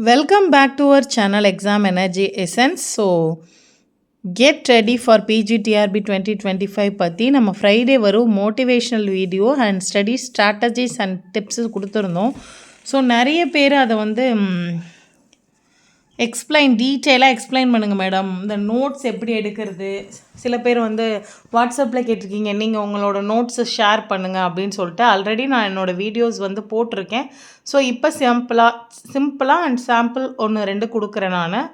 Welcome back to our channel Exam Energy Essence. So get ready for PGTRB 2025 பற்றி நம்ம Friday வரும் motivational video and study strategies and tips கொடுத்துருந்தோம். So நிறைய பேர் அதை வந்து டீட்டெயிலாக எக்ஸ்பிளைன் பண்ணுங்கள் மேடம், இந்த நோட்ஸ் எப்படி எடுக்கிறது. சில பேர் வந்து வாட்ஸ்அப்பில் கேட்டிருக்கீங்க, நீங்கள் உங்களோட நோட்ஸை ஷேர் பண்ணுங்கள் அப்படின்னு சொல்லிட்டு. ஆல்ரெடி நான் என்னோடய வீடியோஸ் வந்து போட்டிருக்கேன். ஸோ இப்போ சிம்பிளாக அண்ட் சாம்பிள் 1-2 கொடுக்குறேன் நான்.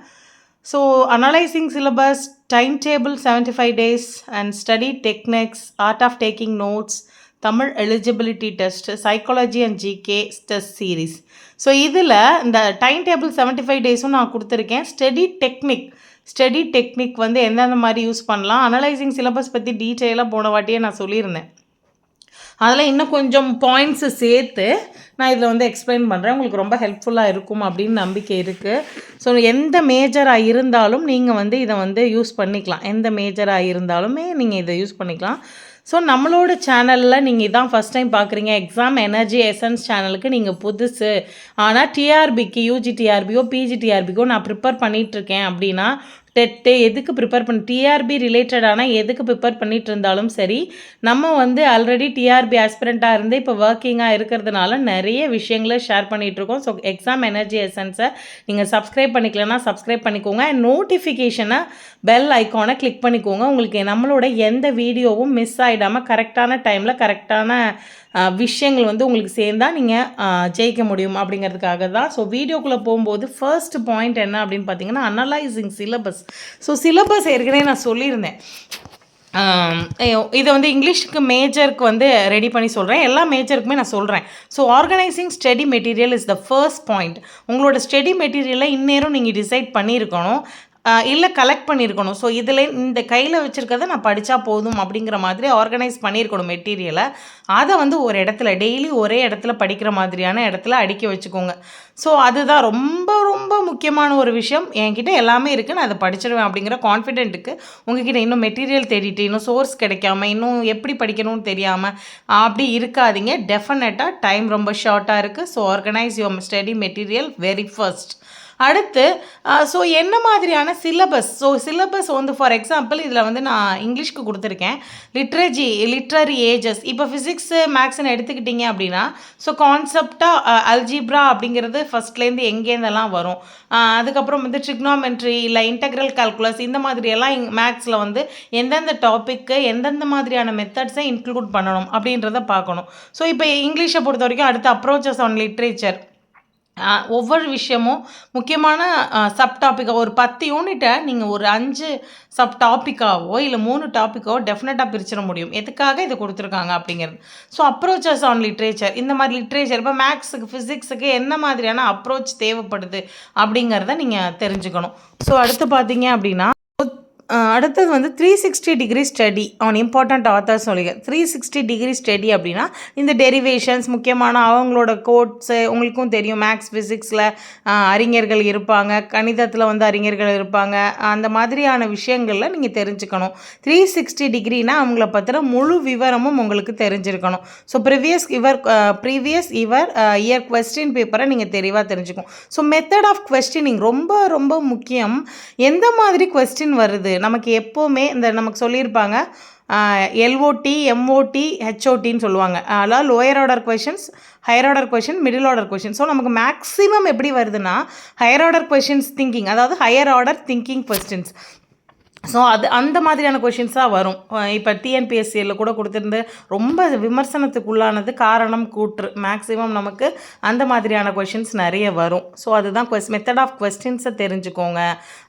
So analysing syllabus, time table 75 days and study techniques, art of taking notes, Tamil eligibility test, psychology and GK test series. So இதில் இந்த டைம் டேபிள் 75 daysம் நான் கொடுத்துருக்கேன். ஸ்டடி டெக்னிக் வந்து எந்தெந்த மாதிரி யூஸ் பண்ணலாம், அனலைசிங் சிலபஸ் பற்றி டீட்டெயிலாக போன வாட்டியே நான் சொல்லியிருந்தேன். அதில் இன்னும் கொஞ்சம் பாயிண்ட்ஸு சேர்த்து நான் இதில் வந்து எக்ஸ்பிளைன் பண்ணுறேன். உங்களுக்கு ரொம்ப ஹெல்ப்ஃபுல்லாக இருக்கும் அப்படின்னு நம்பிக்கை இருக்குது. ஸோ எந்த மேஜராக இருந்தாலும் நீங்கள் வந்து இதை வந்து யூஸ் பண்ணிக்கலாம். எந்த மேஜராக இருந்தாலுமே நீங்கள் இதை யூஸ் பண்ணிக்கலாம். ஸோ நம்மளோட சேனலில் நீங்கள் இதான் ஃபஸ்ட் டைம் பார்க்குறீங்க, எக்ஸாம் எனர்ஜி எசன்ஸ் சேனலுக்கு நீங்கள் புதுசு. ஆனால் டிஆர்பிக்கு, யூஜி டிஆர்பியோ பிஜி டிஆர்பிக்கோ நான் ப்ரிப்பேர் பண்ணிகிட்ருக்கேன் அப்படின்னா, டெட்டு எதுக்கு ப்ரிப்பேர் டிஆர்பி ரிலேட்டடான எதுக்கு ப்ரிப்பேர் பண்ணிகிட்டு இருந்தாலும் சரி, நம்ம வந்து ஆல்ரெடி டிஆர்பி ஆஸ்பிரண்ட்டாக இருந்து இப்போ ஒர்க்கிங்காக இருக்கிறதுனால நிறைய விஷயங்களை ஷேர் பண்ணிகிட்ருக்கோம். ஸோ எக்ஸாம் எனர்ஜி எசன்ஸை நீங்கள் சப்ஸ்கிரைப் பண்ணிக்கலன்னா சப்ஸ்கிரைப் பண்ணிக்கோங்க. அண்ட் நோட்டிஃபிகேஷனை பெல் ஐக்கானை கிளிக் பண்ணிக்கோங்க. உங்களுக்கு நம்மளோட எந்த வீடியோவும் மிஸ் ஆகிடாமல் கரெக்டான டைமில் கரெக்டான விஷயங்கள் வந்து உங்களுக்கு சேர்ந்தால் நீங்கள் ஜெயிக்க முடியும் அப்படிங்கிறதுக்காக தான். ஸோ வீடியோக்குள்ளே போகும்போது ஃபர்ஸ்ட் பாயிண்ட் என்ன அப்படின்னு பார்த்தீங்கன்னா, அனலைசிங் சிலபஸ். ஸோ சிலபஸ் ஏற்கனவே நான் சொல்லியிருந்தேன். இதை வந்து இங்கிலீஷுக்கு மேஜருக்கு வந்து ரெடி பண்ணி சொல்கிறேன், எல்லா மேஜருக்குமே நான் சொல்கிறேன். So organising study material is the first point. உங்களோட ஸ்டடி மெட்டீரியலை இந்நேரம் நீங்கள் டிசைட் பண்ணியிருக்கணும், இல்லை கலெக்ட் பண்ணியிருக்கணும். ஸோ இதில் இந்த கையில் வச்சுருக்கிறத நான் படித்தா போதும் அப்படிங்கிற மாதிரி ஆர்கனைஸ் பண்ணியிருக்கணும் மெட்டீரியலை. அதை வந்து ஒரு இடத்துல டெய்லி ஒரே இடத்துல படிக்கிற மாதிரியான இடத்துல அடுக்கி வச்சுக்கோங்க. ஸோ அதுதான் ரொம்ப ரொம்ப முக்கியமான ஒரு விஷயம். என்கிட்ட எல்லாமே இருக்குது, நான் அதை படிச்சிடுவேன் அப்படிங்கிற கான்ஃபிடென்ட்டுக்கு உங்ககிட்ட இன்னும் மெட்டீரியல் தேடிட்டு இன்னும் சோர்ஸ் கிடைக்காம இன்னும் எப்படி படிக்கணும்னு தெரியாமல் அப்படி இருக்காதீங்க. டெஃபினட்டாக டைம் ரொம்ப ஷார்ட்டாக இருக்குது. So organise your study material very first. அடுத்து ஸோ என்ன மாதிரியான சிலபஸ். ஸோ சிலபஸ் வந்து ஃபார் எக்ஸாம்பிள் இதில் வந்து நான் இங்கிலீஷ்க்கு கொடுத்துருக்கேன், லிட்ரரி ஏஜஸ். இப்போ ஃபிசிக்ஸு மேக்ஸ்ன்னு எடுத்துக்கிட்டிங்க அப்படின்னா, ஸோ கான்செப்டாக அல்ஜிப்ரா அப்படிங்கிறது ஃபஸ்ட்லேருந்து எங்கேருந்தெல்லாம் வரும், அதுக்கப்புறம் வந்து ட்ரிக்னாமெட்ரி இல்லை இன்டெக்ரல் கால்குலஸ், இந்த மாதிரியெல்லாம் மேக்ஸில் வந்து எந்தெந்த டாப்பிக்கு எந்தெந்த மாதிரியான மெத்தட்ஸை இன்க்ளூட் பண்ணணும் அப்படின்றத பார்க்கணும். ஸோ இப்போ இங்கிலீஷை பொறுத்த வரைக்கும் அடுத்து அப்ரோச்சஸ் ஆன் லிட்ரேச்சர், ஒவ்வொரு விஷயமும் முக்கியமான சப் டாப்பிக்காக ஒரு 10 யூனிட்டை நீங்கள் ஒரு 5 சப் டாப்பிக்காவோ இல்லை 3 டாப்பிக்காவோ டெஃபினட்டாக பிரிச்சிட முடியும். எதுக்காக இதை கொடுத்துருக்காங்க அப்படிங்கிறது. ஸோ அப்ரோச்சஸ் ஆன் லிட்ரேச்சர், இந்த மாதிரி லிட்ரேச்சர் இப்போ மேக்ஸுக்கு ஃபிசிக்ஸுக்கு என்ன மாதிரியான அப்ரோச் தேவைப்படுது அப்படிங்கிறத நீங்கள் தெரிஞ்சுக்கணும். ஸோ அடுத்து பார்த்தீங்க அப்படின்னா, அடுத்தது வந்து 360 degree study on important authors சொல்லிங்க. 360 degree ஸ்டடி அப்படின்னா இந்த டெரிவேஷன்ஸ், முக்கியமான அவங்களோட கோட்ஸு உங்களுக்கும் தெரியும். மேக்ஸ் ஃபிசிக்ஸில் அறிஞர்கள் இருப்பாங்க, கணிதத்தில் வந்து அறிஞர்கள் இருப்பாங்க. அந்த மாதிரியான விஷயங்களில் நீங்கள் தெரிஞ்சுக்கணும். 360 டிகிரினா அவங்கள பற்றின முழு விவரமும் உங்களுக்கு தெரிஞ்சிருக்கணும். ஸோ ப்ரீவியஸ் இயர் கொஸ்டின் பேப்பரை நீங்கள் தெளிவாக தெரிஞ்சுக்கணும். ஸோ மெத்தட் ஆஃப் கொஸ்டினிங் ரொம்ப ரொம்ப முக்கியம். எந்த மாதிரி கொஸ்டின் வருது நமக்கு எப்போவுமே இந்த நமக்கு சொல்லியிருப்பாங்க, எல்ஓடி, எம்ஓடி, ஹெச்ஓடின்னு சொல்லுவாங்க. அதாவது lower order questions, higher order question, middle order question. So நமக்கு மேக்ஸிமம் எப்படி வருதுன்னா ஹையர் ஆர்டர் கொஷின்ஸ் திங்கிங், அதாவது higher order thinking questions. So அந்த மாதிரியான கொஷின்ஸாக வரும். இப்போ டிஎன்பிஎஸ்சியில் கூட கொடுத்துருந்து ரொம்ப விமர்சனத்துக்குள்ளானது காரணம் கூற்று. மேக்ஸிமம் நமக்கு அந்த மாதிரியான கொஷின்ஸ் நிறைய வரும். ஸோ அதுதான் மெத்தட் ஆஃப் கொஸ்டின்ஸை தெரிஞ்சுக்கோங்க,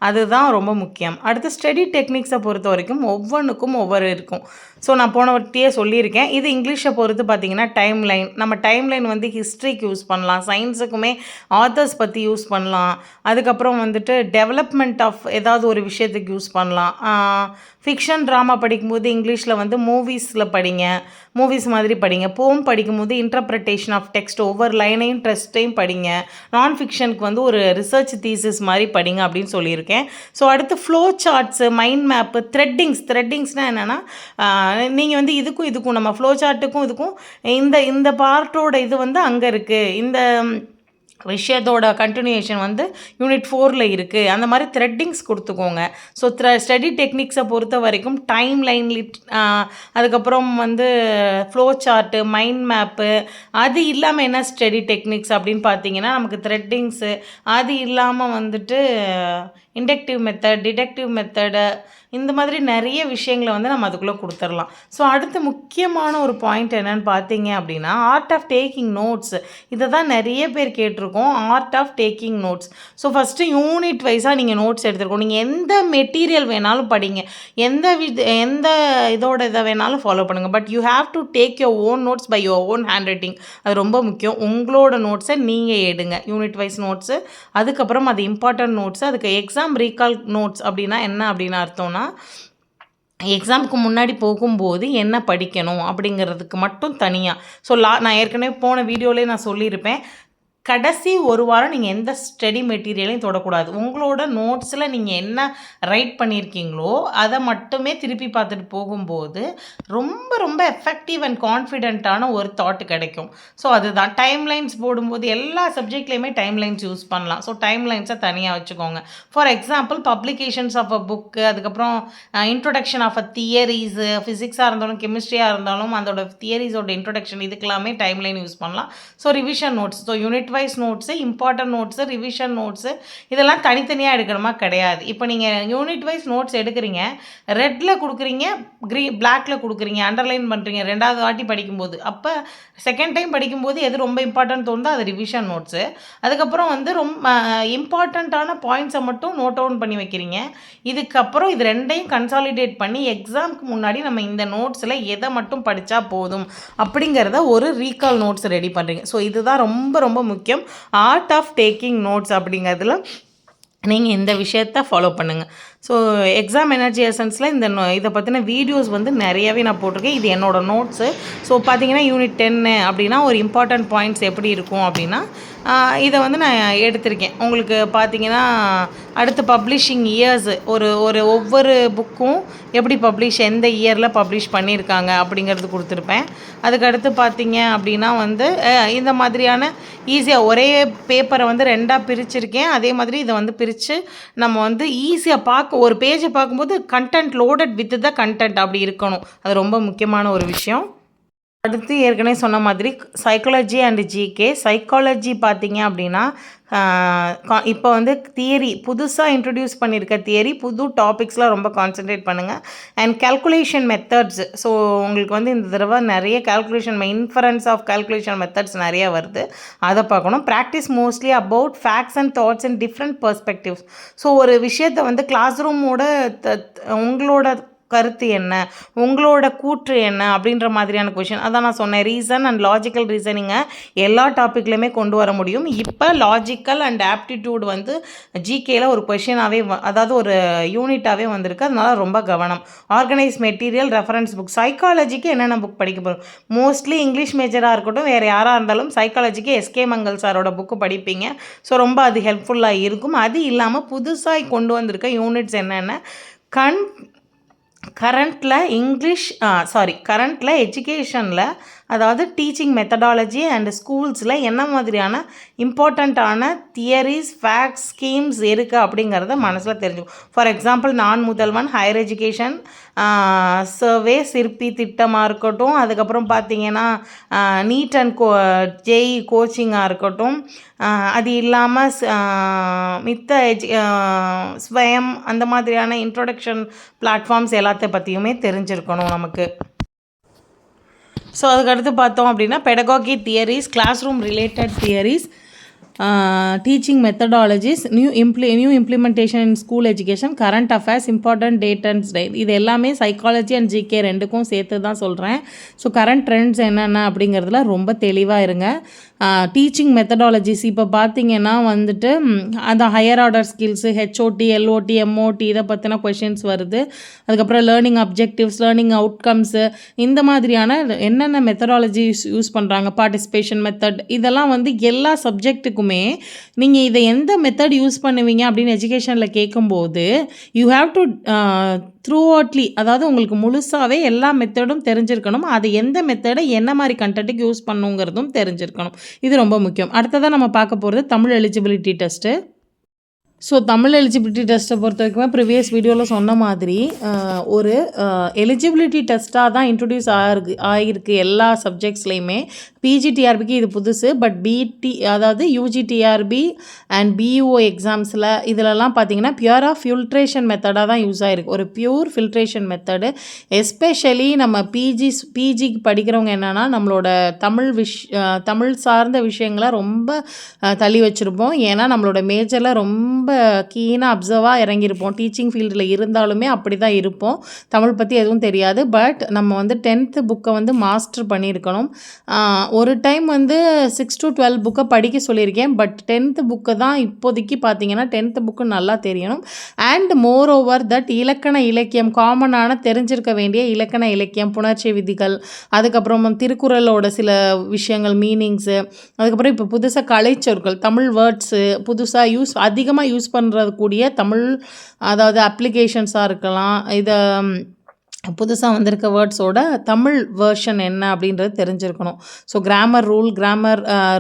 அதுதான் ரொம்ப முக்கியம். அடுத்து ஸ்டடி டெக்னிக்ஸை பொறுத்த வரைக்கும் ஒவ்வொன்றுக்கும் ஒவ்வொரு இருக்கும். ஸோ நான் போனவற்றியே சொல்லியிருக்கேன். இது இங்கிலீஷை பொறுத்து பார்த்திங்கன்னா டைம் லைன், நம்ம டைம் லைன் வந்து ஹிஸ்ட்ரிக்கு யூஸ் பண்ணலாம், சயின்ஸுக்குமே ஆத்தர்ஸ் பற்றி யூஸ் பண்ணலாம். அதுக்கப்புறம் வந்துட்டு டெவலப்மெண்ட் ஆஃப் ஏதாவது ஒரு விஷயத்துக்கு யூஸ் பண்ணலாம். ஃபிக்ஷன் ட்ராமா படிக்கும்போது இங்கிலீஷில் வந்து மூவிஸில் படிங்க, மூவிஸ் மாதிரி படிங்க. போம் படிக்கும்போது இன்டர்ப்ரிட்டேஷன் ஆஃப் டெக்ஸ்ட், ஒவ்வொரு லைனையும் டெஸ்ட்டையும் படிங்க. நான் ஃபிக்ஷனுக்கு வந்து ஒரு ரிசர்ச் தீசிஸ் மாதிரி படிங்க அப்படின்னு சொல்லியிருக்கேன். ஸோ அடுத்து ஃப்ளோ சார்ட்ஸு, மைண்ட் மேப்பு, த்ரெட்டிங்ஸ்னால் என்னென்னா, நீங்கள் வந்து இதுக்கும் நம்ம ஃப்ளோ சார்ட்டுக்கும் இதுக்கும் இந்த பார்ட்டோட இது வந்து அங்கே இருக்குது, இந்த விஷயத்தோட கண்டினியூஷன் வந்து யூனிட் 4ல் இருக்குது. அந்த மாதிரி த்ரெட்டிங்ஸ் கொடுத்துக்கோங்க. ஸோ ஸ்டடி டெக்னிக்ஸை பொறுத்த வரைக்கும் டைம் லைன் அதுக்கப்புறம் வந்து ஃப்ளோ சார்ட்டு, மைண்ட் மேப்பு, அது இல்லாமல் என்ன ஸ்டடி டெக்னிக்ஸ் அப்படின்னு பார்த்தீங்கன்னா நமக்கு த்ரெட்டிங்ஸு, அது இல்லாமல் வந்துட்டு இண்டக்டிவ் மெத்தட், டிடக்டிவ் மெத்தடு, இந்த மாதிரி நிறைய விஷயங்களை வந்து நம்ம அதுக்குள்ளே கொடுத்துடலாம். ஸோ அடுத்து முக்கியமான ஒரு பாயிண்ட் என்னென்னு பார்த்தீங்க அப்படின்னா ஆர்ட் ஆஃப் டேக்கிங் நோட்ஸ். இதை தான் நிறைய பேர் கேட்டிருக்கோம், art of taking notes. So first unit வைஸாக நீங்கள் நோட்ஸ் எடுத்துருக்கோம். நீங்கள் எந்த மெட்டீரியல் வேணாலும் படிங்க, எந்த இதை வேணாலும் ஃபாலோ பண்ணுங்கள். But you have to take your own notes by your own handwriting. அது ரொம்ப முக்கியம். உங்களோட நோட்ஸை நீங்கள் எடுங்க, யூனிட் வைஸ் நோட்ஸு. அதுக்கப்புறம் அது இம்பார்ட்டன்ட் நோட்ஸு. அதுக்கு எக்ஸாம் ரீகால் நோட்ஸ் அப்படின்னா என்ன அப்படின்னு அர்த்தம்னா எக்ஸாமுக்கு முன்னாடி போகும்போது என்ன படிக்கணும் அப்படிங்கிறதுக்கு மட்டும் தனியாக. ஸோ நான் ஏற்கனவே போன வீடியோலேயே நான் சொல்லியிருப்பேன், கடைசி ஒரு வாரம் நீங்கள் எந்த ஸ்டடி மெட்டீரியலையும் தொடக்கூடாது. உங்களோட நோட்ஸில் நீங்கள் என்ன ரைட் பண்ணியிருக்கீங்களோ அதை மட்டுமே திருப்பி பார்த்துட்டு போகும்போது ரொம்ப ரொம்ப எஃபெக்டிவ் அண்ட் கான்ஃபிடென்ட்டான ஒரு தாட் கிடைக்கும். ஸோ அதுதான் டைம்லைன்ஸ் போடும்போது எல்லா சப்ஜெக்ட்லேயுமே டைம்லைன்ஸ் யூஸ் பண்ணலாம். ஸோ டைம்லைன்ஸை தனியாக வச்சுக்கோங்க. For example publications of a book, அதுக்கப்புறம் இன்ட்ரொடக்ஷன் ஆஃப் அ தியரிஸு, ஃபிசிக்ஸாக இருந்தாலும் கெமிஸ்ட்ரியாக இருந்தாலும் அதோட தியரிஸோட இன்ட்ரொடக்ஷன், இதுக்கெல்லாமே டைம்லைன் யூஸ் பண்ணலாம். So revision notes, so unit wise notes, important notes, revision notes, இதெல்லாம் தனித்தனியாக எடுக்கணுமா? கிடையாது. இப்போ நீங்கள் யூனிட் வைஸ் நோட்ஸ் எடுக்கிறீங்க, ரெட்டில் கொடுக்குறீங்க, பிளாக்கில் கொடுக்குறீங்க, அண்டர்லைன் பண்ணுறீங்க 2வது வாட்டி படிக்கும்போது. அப்போ செகண்ட் டைம் படிக்கும்போது எது ரொம்ப இம்பார்ட்டன்ட் தோணுதோ அது ரிவிஷன் நோட்ஸு. அதுக்கப்புறம் வந்து ரொம்ப இம்பார்ட்டண்ட்டான பாயிண்ட்ஸை மட்டும் நோட் டவுன் பண்ணி வைக்கிறீங்க. இதுக்கப்புறம் இது 2யும் கன்சாலிடேட் பண்ணி எக்ஸாமுக்கு முன்னாடி நம்ம இந்த நோட்ஸில் எதை மட்டும் படித்தா போதும் அப்படிங்கிறத ஒரு ரீகால் நோட்ஸ் ரெடி பண்ணுறீங்க. ஸோ இதுதான் ரொம்ப ரொம்ப முக்கியம், ஆர்ட் ஆஃப் டேக்கிங் நோட்ஸ் அப்படிங்கிறதுல நீங்கள் இந்த விஷயத்தை ஃபாலோ பண்ணுங்கள். ஸோ எக்ஸாம் எனர்ஜி எசன்ஸில் இதை பற்றின வீடியோஸ் வந்து நிறையாவே நான் போட்டிருக்கேன். இது என்னோடய நோட்ஸு. ஸோ பார்த்தீங்கன்னா யூனிட் 10 அப்படின்னா ஒரு இம்பார்ட்டன்ட் பாயிண்ட்ஸ் எப்படி இருக்கும் அப்படின்னா இதை வந்து நான் எடுத்திருக்கேன். உங்களுக்கு பார்த்தீங்கன்னா அடுத்து பப்ளிஷிங் இயர்ஸு, ஒவ்வொரு புக்கும் எப்படி எந்த இயரில் பப்ளிஷ் பண்ணியிருக்காங்க அப்படிங்கிறது கொடுத்துருப்பேன். அதுக்கடுத்து பார்த்தீங்க அப்படின்னா வந்து இந்த மாதிரியான ஈஸியாக ஒரே பேப்பரை வந்து 2ஆக பிரிச்சுருக்கேன். அதே மாதிரி இதை வந்து பிரித்து நம்ம வந்து ஈஸியாக ஒரு பேஜை பார்க்கும்போது content loaded with the content அப்படி இருக்கணும். அது ரொம்ப முக்கியமான ஒரு விஷயம். அடுத்து ஏற்கனவே சொன்ன மாதிரி சைக்காலஜி அண்ட் ஜிகே. சைக்காலஜி பார்த்தீங்க அப்படின்னா இப்போ வந்து தியரி புதுசாக இன்ட்ரடியூஸ் பண்ணியிருக்க தியரி, புது டாபிக்ஸ்லாம் ரொம்ப கான்சென்ட்ரேட் பண்ணுங்கள். And calculation methods. ஸோ உங்களுக்கு வந்து இந்த தடவை நிறைய calculation, inference of calculation methods நிறையா வருது, அதை பார்க்கணும். Practice mostly about facts and thoughts in different perspectives. So ஒரு விஷயத்தை வந்து கிளாஸ் ரூமோட உங்களோட கருத்து என்ன, உங்களோட கூற்று என்ன அப்படின்ற மாதிரியான கொஷின். அதான் நான் சொன்னேன், ரீசன் அண்ட் லாஜிக்கல் ரீசனிங்கை எல்லா டாப்பிக்லையுமே கொண்டு வர முடியும். இப்போ லாஜிக்கல் அண்ட் ஆப்டிடியூட் வந்து ஜிகேயில் ஒரு கொஷினாகவே அதாவது ஒரு யூனிட்டாகவே வந்திருக்கு. அதனால ரொம்ப கவனம். Organise material, reference book. சைக்காலஜிக்கு என்னென்ன புக் படிக்க போகிறோம்? மோஸ்ட்லி இங்கிலீஷ் மேஜராக இருக்கட்டும், வேறு யாராக இருந்தாலும் சைக்காலஜிக்கு எஸ்கே மங்கல் சாரோட புக்கு படிப்பீங்க. ஸோ ரொம்ப அது ஹெல்ப்ஃபுல்லாக இருக்கும். அது இல்லாமல் புதுசாக கொண்டு வந்திருக்க யூனிட்ஸ் என்னென்ன, கரண்ட்டில் எஜுகேஷனில், அதாவது டீச்சிங் மெத்தடாலஜி அண்ட் ஸ்கூல்ஸில் என்ன மாதிரியான இம்பார்ட்டண்ட்டான தியரிஸ், ஃபேக்ட்ஸ், ஸ்கீம்ஸ் இருக்குது அப்படிங்கிறத மனசில் தெரிஞ்சுக்கும். ஃபார் எக்ஸாம்பிள் நான் முதல்வன், ஹையர் எஜுகேஷன் சர்வே, சிற்பி திட்டமாக இருக்கட்டும், அதுக்கப்புறம் பார்த்தீங்கன்னா நீட் அண்ட் ஜேஇ கோச்சிங்காக இருக்கட்டும், அது இல்லாமல் ஸ்வயம், அந்த மாதிரியான இன்ட்ரொடக்ஷன் பிளாட்ஃபார்ம்ஸ் எல்லாத்த பற்றியுமே தெரிஞ்சிருக்கணும் நமக்கு. ஸோ அதுக்கடுத்து பார்த்தோம் அப்படின்னா pedagogy theories, class room related theories, teaching methodologies, new implementation in school education, current affairs, important date and day. இது எல்லாமே சைக்காலஜி அண்ட் ஜிகே ரெண்டுக்கும் சேர்த்து தான் சொல்கிறேன். ஸோ கரண்ட் ட்ரெண்ட்ஸ் என்னென்ன அப்படிங்கிறதுல ரொம்ப தெளிவாக இருங்க. டீச்சிங் மெத்தடாலஜிஸ் இப்போ பார்த்தீங்கன்னா வந்துட்டு அந்த higher order skills, HOD, LOT, MOD, இதை பற்றின கொஷின்ஸ் வருது. அதுக்கப்புறம் லேர்னிங் அப்ஜெக்டிவ்ஸ், லேர்னிங் அவுட்கம்ஸு, இந்த மாதிரியான என்னென்ன மெத்தடாலஜிஸ் யூஸ் பண்ணுறாங்க, பார்ட்டிசிபேஷன் மெத்தட், இதெல்லாம் வந்து எல்லா சப்ஜெக்ட்டுக்குமே நீங்கள் இதை எந்த மெத்தட் யூஸ் பண்ணுவீங்க அப்படின்னு எஜுகேஷனில் கேட்கும்போது யூ ஹாவ் டு த்ரூ அவுட்லி, அதாவது உங்களுக்கு முழுசாகவே எல்லா மெத்தடும் தெரிஞ்சிருக்கணும். அது எந்த மெத்தடை என்ன மாதிரி கண்டென்ட்டுக்கு யூஸ் பண்ணுங்கிறதும் தெரிஞ்சிருக்கணும். இது ரொம்ப முக்கியம். அடுத்ததாக நம்ம பார்க்க போகிறது Tamil eligibility test. So Tamil eligibility டெஸ்ட்டை பொறுத்த வரைக்குமே ப்ரீவியஸ் வீடியோவில் சொன்ன மாதிரி ஒரு எலிஜிபிலிட்டி டெஸ்ட்டாக தான் இன்ட்ரடியூஸ் ஆகிருக்கு எல்லா சப்ஜெக்ட்ஸ்லேயுமே. பிஜிடிஆர்பிக்கு இது புதுசு. பட் அதாவது யூஜிடிஆர்பி அண்ட் பிஇஓ எக்ஸாம்ஸில் இதிலலாம் பார்த்தீங்கன்னா பியூராக ஃபில்ட்ரேஷன் மெத்தடாக தான் யூஸ் ஆகிருக்கு. ஒரு பியூர் ஃபில்ட்ரேஷன் மெத்தடு. எஸ்பெஷலி நம்ம பிஜிக்கு படிக்கிறவங்க என்னென்னா நம்மளோட தமிழ் சார்ந்த விஷயங்களை ரொம்ப தள்ளி வச்சுருப்போம். ஏன்னா நம்மளோட மேஜரில் ரொம்ப கீனாக அப்சர்வாக இறங்கியிருப்போம். டீச்சிங் ஃபீல்டில் இருந்தாலுமே அப்படி தான் இருப்போம். தமிழ் பற்றி எதுவும் தெரியாது. பட் நம்ம வந்து 10th புக்கை வந்து மாஸ்டர் பண்ணியிருக்கணும். ஒரு டைம் வந்து 6 to 12 புக்கை படிக்க சொல்லியிருக்கேன். பட் 10th புக்கை தான் இப்போதைக்கு பார்த்தீங்கன்னா 10th புக்கு நல்லா தெரியணும். அண்ட் மோர் ஓவர் தட் இலக்கண இலக்கியம், காமனான தெரிஞ்சிருக்க வேண்டிய இலக்கண இலக்கியம், புணர்ச்சி விதிகள், அதுக்கப்புறம் திருக்குறளோட சில விஷயங்கள், மீனிங்ஸு, அதுக்கப்புறம் இப்போ புதுசாக கலைச்சொற்கள், தமிழ் வேர்ட்ஸு புதுசாக அதிகமாக யூஸ் பண்ணுறக்கூடிய தமிழ், அதாவது அப்ளிகேஷன்ஸாக இருக்கலாம். இதை புதுசாக வந்திருக்க வேர்ட்ஸோட தமிழ் வேர்ஷன் என்ன அப்படின்றது தெரிஞ்சிருக்கணும். So grammar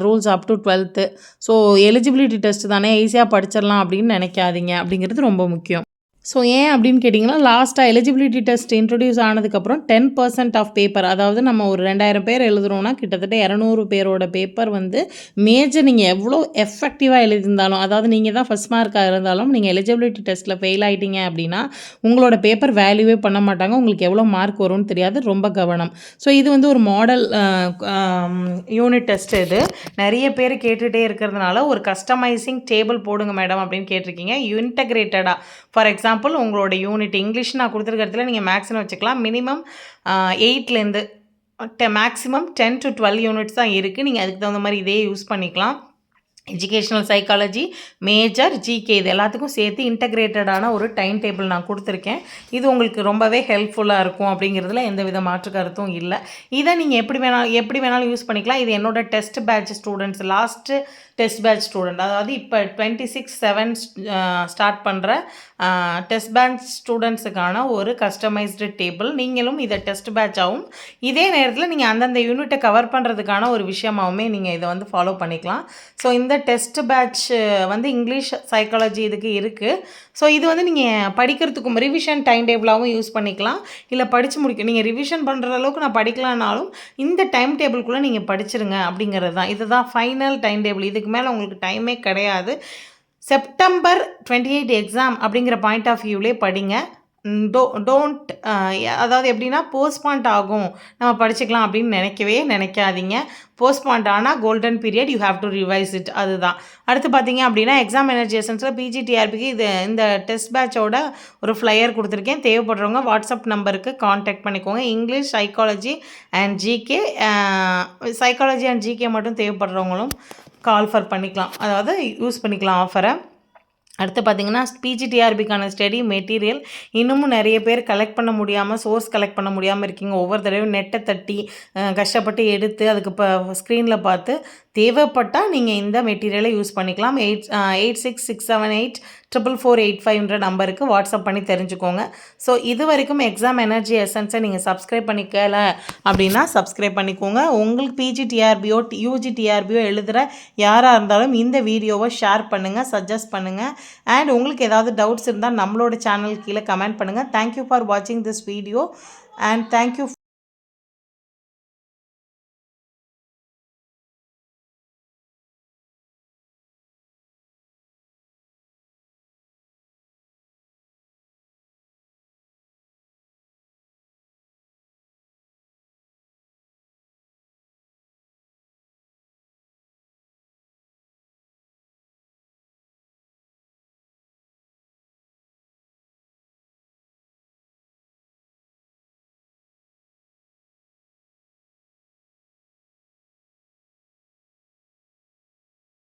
rules up to 12th. So eligibility test தானே, ஈஸியாக படிச்சிடலாம் அப்படின்னு நினைக்காதீங்க. அப்படிங்கிறது ரொம்ப முக்கியம். ஸோ ஏன் அப்படின்னு கேட்டிங்கன்னா, லாஸ்ட்டாக எலிஜிபிலிட்டி டெஸ்ட் இன்ட்ரடியூஸ் ஆனதுக்கப்புறம் 10% ஆஃப் பேப்பர், அதாவது நம்ம ஒரு 2000 பேர் எழுதுகிறோன்னா கிட்டத்தட்ட 200 பேரோட பேப்பர் வந்து மேஜர் நீங்கள் எவ்வளோ எஃபெக்டிவாக எழுதியிருந்தாலும், அதாவது நீங்கள் தான் ஃபஸ்ட் மார்க்காக இருந்தாலும் நீங்கள் எலிஜிபிலிட்டி டெஸ்ட்டில் ஃபெயில் ஆகிட்டீங்க அப்படின்னா உங்களோட பேப்பர் வேல்யூவே பண்ண மாட்டாங்க. உங்களுக்கு எவ்வளோ மார்க் வரும்னு தெரியாது. ரொம்ப கவனம். ஸோ இது வந்து ஒரு மாடல் யூனிட் டெஸ்ட். இது நிறைய பேர் கேட்டுகிட்டே இருக்கிறதுனால ஒரு கஸ்டமைசிங் டேபிள் போடுங்க மேடம் அப்படின்னு கேட்டிருக்கீங்க. இன்டகிரேட்டடாக, ஃபார் எக்ஸாம்பிள் உங்களோட யூனிட் இங்கிலீஷ் நான் கொடுத்துருக்கிறதுல நீங்கள் மேக்ஸ்னு வச்சுக்கலாம். மினிமம் 8லேருந்து மேக்ஸிமம் 10 to 12 யூனிட்ஸ் தான் இருக்குது. நீங்கள் அதுக்கு தகுந்த மாதிரி இதே யூஸ் பண்ணிக்கலாம். எஜுகேஷ்னல் சைக்காலஜி, மேஜர், ஜிகே இது எல்லாத்துக்கும் சேர்த்து இன்டகிரேட்டடான ஒரு டைம் டேபிள் நான் கொடுத்துருக்கேன். இது உங்களுக்கு ரொம்பவே ஹெல்ப்ஃபுல்லாக இருக்கும். அப்படிங்கிறதுல எந்த வித மாற்று கருத்தும் இல்லை. இதை நீங்கள் எப்படி வேணாலும் யூஸ் பண்ணிக்கலாம். இது என்னோட test batch students, last test batch student, அதாவது இப்போ 26/7 ஸ்டார்ட் பண்ணுற டெஸ்ட் பேட்ச் ஸ்டூடெண்ட்ஸுக்கான ஒரு கஸ்டமைஸ்டு டேபிள். நீங்களும் இதை டெஸ்ட் பேட்சாகவும் இதே நேரத்தில் நீங்கள் அந்தந்த யூனிட்டை கவர் பண்ணுறதுக்கான ஒரு விஷயமாகவுமே நீங்கள் இதை வந்து ஃபாலோ பண்ணிக்கலாம். ஸோ இந்த டெஸ்ட் பேட்ச் வந்து இங்கிலீஷ், சைக்காலஜி இதுக்கு இருக்குது. ஸோ இது வந்து நீங்கள் படிக்கிறதுக்கும் ரிவிஷன் டைம் டேபிளாகவும் யூஸ் பண்ணிக்கலாம். இல்லை படித்து முடிக்க நீங்கள் ரிவிஷன் பண்ணுற அளவுக்கு நான் படிக்கலான்னாலும் இந்த டைம் டேபிள்குள்ளே நீங்கள் படிச்சிருங்க அப்படிங்கிறது தான். இதுதான் ஃபைனல் டைம் டேபிள். இதுக்கு மேலே உங்களுக்கு டைமே கிடையாது. September 28 எக்ஸாம் அப்படிங்கிற பாயிண்ட் ஆஃப் வியூவிலே படிங்க. டோன்ட் அதாவது எப்படின்னா போஸ்ட்பாண்ட் ஆகும், நம்ம படிச்சுக்கலாம் அப்படின்னு நினைக்காதீங்க. போஸ்ட்பாண்ட் ஆனால் golden period, you have to revise it. அதுதான். அடுத்து பார்த்தீங்க அப்படின்னா எக்ஸாம் எனர்ஜி எசன்ஸில் பிஜிடிஆர்பிக்கு இந்த டெஸ்ட் பேட்சோட ஒரு ஃப்ளையர் கொடுத்துருக்கேன். தேவைப்படுறவங்க வாட்ஸ்அப் நம்பருக்கு காண்டாக்ட் பண்ணிக்கோங்க. English, psychology and GK, psychology and GK மட்டும் தேவைப்படுறவங்களும் கால் பண்ணிக்கலாம், அதாவது யூஸ் பண்ணிக்கலாம் ஆஃபரை. அடுத்து பார்த்திங்கன்னா பிஜிடிஆர்பிக்கான ஸ்டடி மெட்டீரியல் இன்னமும் நிறைய பேர் கலெக்ட் பண்ண முடியாமல், சோர்ஸ் கலெக்ட் பண்ண முடியாமல் இருக்கீங்க. ஒவ்வொரு தடவையும் நெட்டை தட்டி கஷ்டப்பட்டு எடுத்து அதுக்கு இப்போ ஸ்க்ரீனில் பார்த்து தேவைப்பட்டால் நீங்கள் இந்த மெட்டீரியலை யூஸ் பண்ணிக்கலாம். 86678445 நம்பருக்கு வாட்ஸ்அப் பண்ணி தெரிஞ்சுக்கோங்க. ஸோ இது வரைக்கும் எக்ஸாம் எனர்ஜி எசன்ஸை நீங்கள் சப்ஸ்கிரைப் பண்ணிக்கல அப்படின்னா சப்ஸ்கிரைப் பண்ணிக்கோங்க. உங்களுக்கு பிஜிடிஆர்பியோ யூஜிடிஆர்பியோ எழுதுகிற யாராக இருந்தாலும் இந்த வீடியோவை ஷேர் பண்ணுங்கள், சஜஸ்ட் பண்ணுங்கள். அண்ட் உங்களுக்கு ஏதாவது டவுட்ஸ் இருந்தால் நம்மளோட சேனல் கீழே கமெண்ட் பண்ணுங்கள். தேங்க்யூ ஃபார் வாட்சிங் திஸ் வீடியோ அண்ட் தேங்க்யூ.